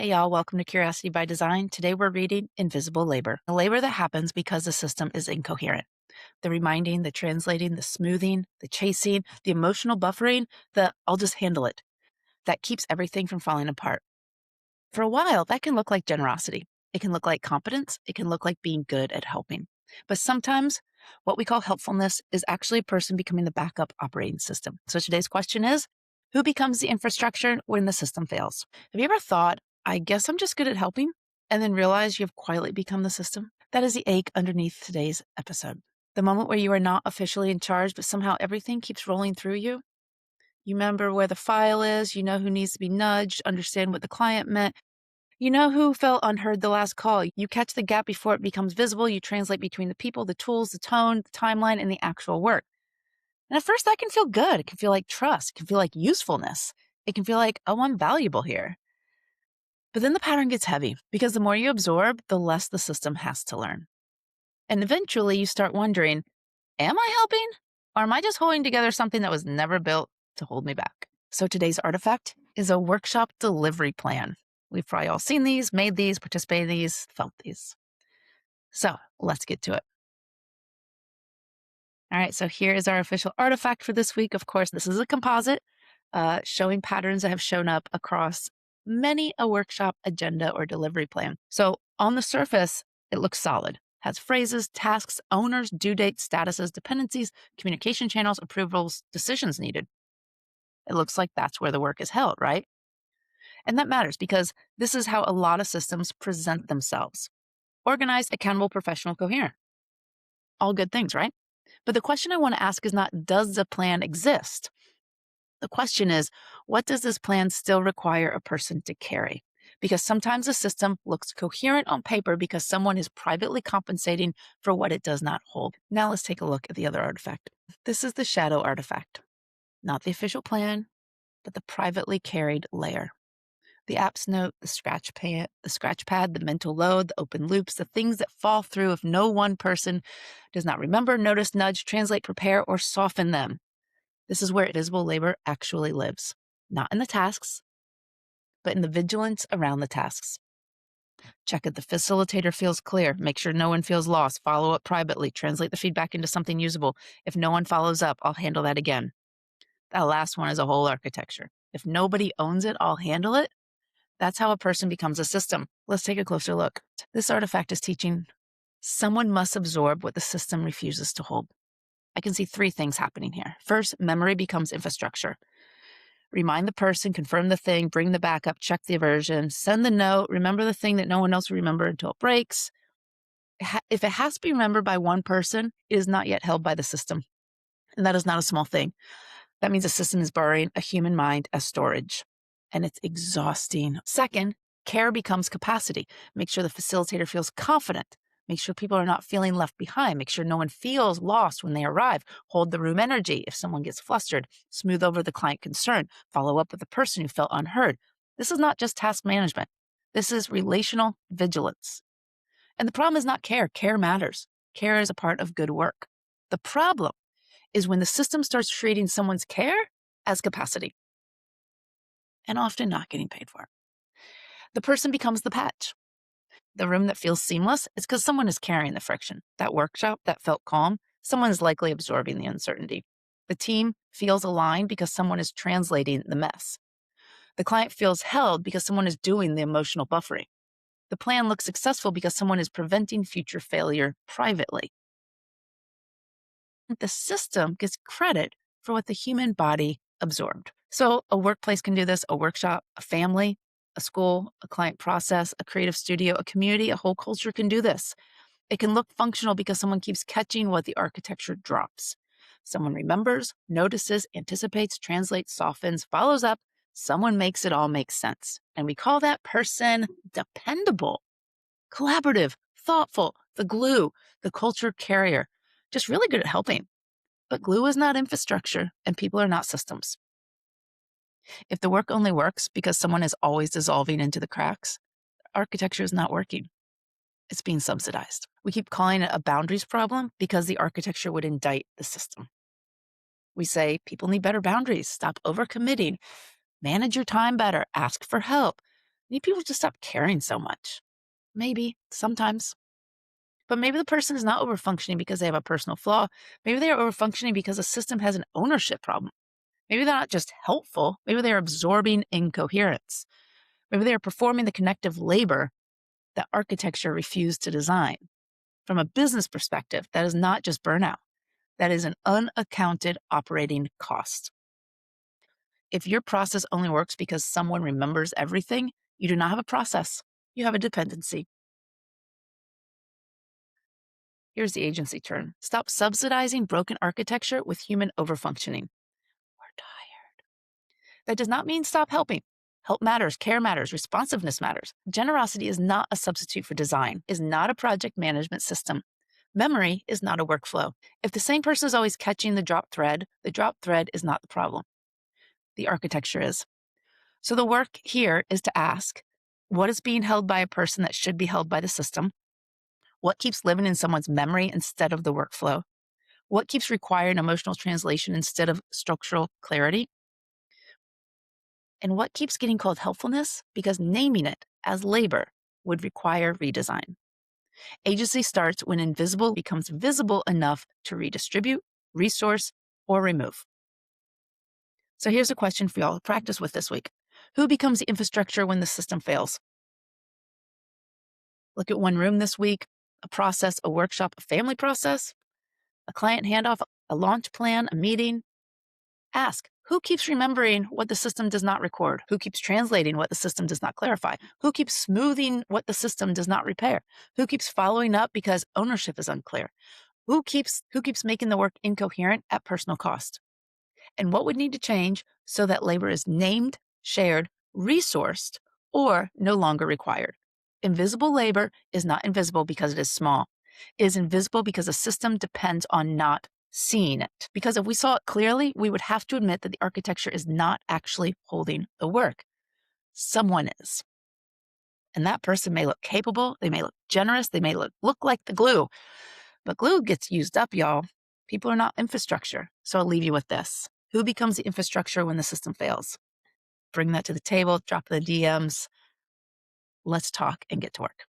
Hey y'all, welcome to Curiosity by Design. Today we're reading Invisible Labor, a labor that happens because the system is incoherent. The reminding, the translating, the smoothing, the chasing, the emotional buffering, the I'll just handle it. That keeps everything from falling apart. For a while, that can look like generosity. It can look like competence. It can look like being good at helping. But sometimes what we call helpfulness is actually a person becoming the backup operating system. So today's question is, who becomes the infrastructure when the system fails? Have you ever thought, I guess I'm just good at helping, and then realize you've quietly become the system? That is the ache underneath today's episode. The moment where you are not officially in charge, but somehow everything keeps rolling through you. You remember where the file is, you know who needs to be nudged, understand what the client meant. You know who felt unheard the last call. You catch the gap before it becomes visible. You translate between the people, the tools, the tone, the timeline, and the actual work. And at first, that can feel good. It can feel like trust. It can feel like usefulness. It can feel like, oh, I'm valuable here. But then the pattern gets heavy because the more you absorb, the less the system has to learn. And eventually, you start wondering, am I helping? Or am I just holding together something that was never built to hold me back? So today's artifact is a workshop delivery plan. We've probably all seen these, made these, participated in these, felt these. So let's get to it. All right, so here is our official artifact for this week. Of course, this is a composite showing patterns that have shown up across many a workshop agenda or delivery plan. So on the surface, it looks solid. Has phrases, tasks, owners, due dates, statuses, dependencies, communication channels, approvals, decisions needed. It looks like that's where the work is held, right? And that matters because this is how a lot of systems present themselves. Organized, accountable, professional, coherent. All good things, right? But the question I want to ask is not, does the plan exist? The question is, what does this plan still require a person to carry? Because sometimes a system looks coherent on paper because someone is privately compensating for what it does not hold. Now let's take a look at the other artifact. This is the shadow artifact, not the official plan, but the privately carried layer. The apps note, the scratch pad, the mental load, the open loops, the things that fall through if no one person does not remember, notice, nudge, translate, prepare, or soften them. This is where invisible labor actually lives, not in the tasks, but in the vigilance around the tasks. Check if the facilitator feels clear, make sure no one feels lost, follow up privately, translate the feedback into something usable. If no one follows up, I'll handle that again. That last one is a whole architecture. If nobody owns it, I'll handle it. That's how a person becomes a system. Let's take a closer look. This artifact is teaching someone must absorb what the system refuses to hold. I can see three things happening here. First, memory becomes infrastructure. Remind the person, confirm the thing, bring the backup, check the version, send the note, remember the thing that no one else will remember until it breaks. If it has to be remembered by one person, it is not yet held by the system. And that is not a small thing. That means the system is borrowing a human mind as storage. And it's exhausting. Second, care becomes capacity. Make sure the facilitator feels confident. Make sure people are not feeling left behind. Make sure no one feels lost when they arrive. Hold the room energy if someone gets flustered. Smooth over the client concern. Follow up with the person who felt unheard. This is not just task management. This is relational vigilance. And the problem is not care. Care matters. Care is a part of good work. The problem is when the system starts treating someone's care as capacity and often not getting paid for it. The person becomes the patch. The room that feels seamless is because someone is carrying the friction. That workshop that felt calm, someone is likely absorbing the uncertainty. The team feels aligned because someone is translating the mess. The client feels held because someone is doing the emotional buffering. The plan looks successful because someone is preventing future failure privately. The system gets credit for what the human body absorbed. So a workplace can do this, a workshop, a family, a school, a client process, a creative studio, a community, a whole culture can do this. It can look functional because someone keeps catching what the architecture drops. Someone remembers, notices, anticipates, translates, softens, follows up. Someone makes it all make sense. And we call that person dependable, collaborative, thoughtful, the glue, the culture carrier, just really good at helping. But glue is not infrastructure and people are not systems. If the work only works because someone is always dissolving into the cracks, architecture is not working. It's being subsidized. We keep calling it a boundaries problem because the architecture would indict the system. We say people need better boundaries, stop overcommitting, manage your time better, ask for help. Need people to stop caring so much. Maybe, sometimes. But maybe the person is not overfunctioning because they have a personal flaw. Maybe they are overfunctioning because the system has an ownership problem. Maybe they're not just helpful. Maybe they're absorbing incoherence. Maybe they are performing the connective labor that architecture refused to design. From a business perspective, that is not just burnout. That is an unaccounted operating cost. If your process only works because someone remembers everything, you do not have a process. You have a dependency. Here's the agency turn. Stop subsidizing broken architecture with human overfunctioning. We're tired. That does not mean stop helping. Help matters, care matters, responsiveness matters. Generosity is not a substitute for design, is not a project management system. Memory is not a workflow. If the same person is always catching the drop thread is not the problem. The architecture is. So the work here is to ask, what is being held by a person that should be held by the system? What keeps living in someone's memory instead of the workflow? What keeps requiring emotional translation instead of structural clarity? And what keeps getting called helpfulness? Because naming it as labor would require redesign. Agency starts when invisible becomes visible enough to redistribute, resource, or remove. So here's a question for y'all to practice with this week. Who becomes the infrastructure when the system fails? Look at one room this week, a process, a workshop, a family process, a client handoff, a launch plan, a meeting. Ask, who keeps remembering what the system does not record? Who keeps translating what the system does not clarify? Who keeps smoothing what the system does not repair? Who keeps following up because ownership is unclear? Who keeps making the work incoherent at personal cost? And what would need to change so that labor is named, shared, resourced, or no longer required? Invisible labor is not invisible because it is small. It is invisible because the system depends on not seeing it. Because if we saw it clearly, we would have to admit that the architecture is not actually holding the work. Someone is. And that person may look capable, they may look generous, they may look like the glue. But glue gets used up, y'all. People are not infrastructure. So I'll leave you with this. Who becomes the infrastructure when the system fails? Bring that to the table, drop the DMs. Let's talk and get to work.